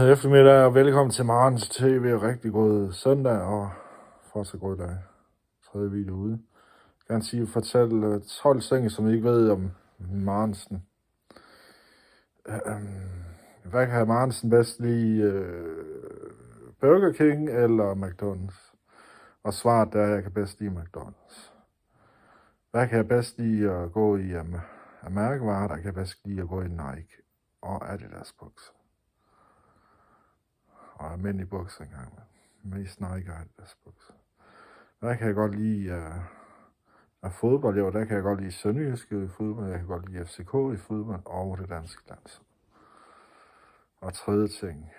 eftermiddag og velkommen til Marens TV. Rigtig god søndag og fortsat god dag. Tredje video ude. Jeg kan sige fortælle 12 ting, som I ikke ved om Marensen. Hvad kan Marensen bedst lide? Burger King eller McDonald's? Og svaret er, at jeg kan bedst lide McDonald's. Hvad kan jeg bedst lide at gå i af mærkevarer? Der kan jeg bedst lide at gå i Nike og Adidas bukser. Og almindelige bukser engang med. Mest Nike og Adidas bukser. Hvad kan jeg godt lide af fodbold? Jo, der kan jeg godt lide Sønderjyske i fodbold. Jeg kan godt lide FCK i fodbold og det danske landshold. Og tredje ting.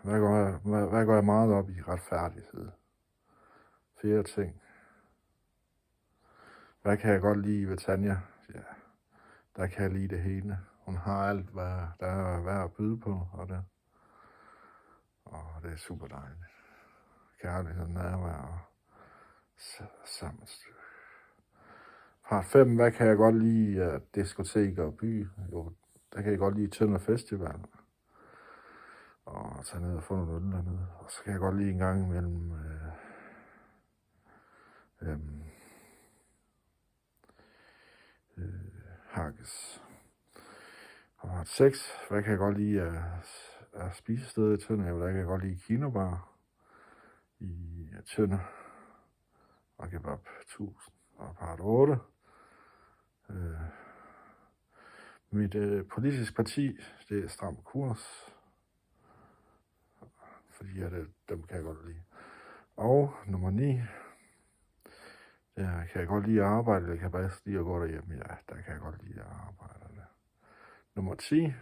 Hvad går jeg meget op i? Retfærdighed. Fjerde ting. Hvad kan jeg godt lide ved Tanja? Ja, der kan jeg lide det hele. Hun har alt, hvad der er værd at byde på, og det er super dejligt. Kærlighed, nærvær og sammenstykke. Fra 5, hvad kan jeg godt lide? Diskoteker og by. Jo, der kan jeg godt lide Tønder Festival. Og tage ned og få noget øl dernede. Og så kan jeg godt lide en gang imellem Hakkes. Og 6, hvad kan jeg godt lide af spisesteder i Tønder? Der kan jeg godt lide Kinobar i Tønder. Og Kebab 1000 og part 8. Mit politisk parti, det er Stram Kurs. Fordi dem kan jeg godt lide. Og nummer 9. Der kan jeg godt lide at arbejde, jeg kan bedst lide at gå derhjemme. Ja, der kan jeg godt lide at arbejde. Nummer 10.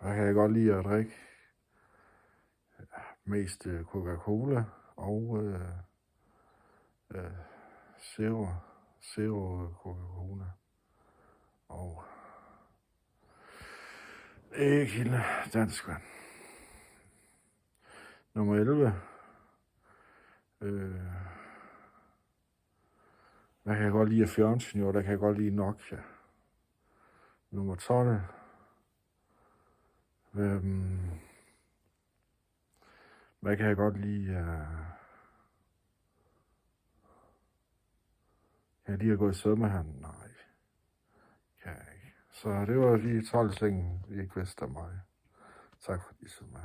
Hvad kan jeg godt lide at drikke? Mest Coca-Cola og Zero Coca-Cola. Og ikke dansk vand. Nummer 11. Hvad kan jeg godt lide af fjernsyn? Jo, der kan jeg godt lide Nokia. Nummer 12. Hvad kan jeg godt lide? Kan jeg lide at gå i svømmehallen? Nej, kan jeg ikke. Så det var de 12 ting, I ikke vidste af mig. Tak fordi I så med.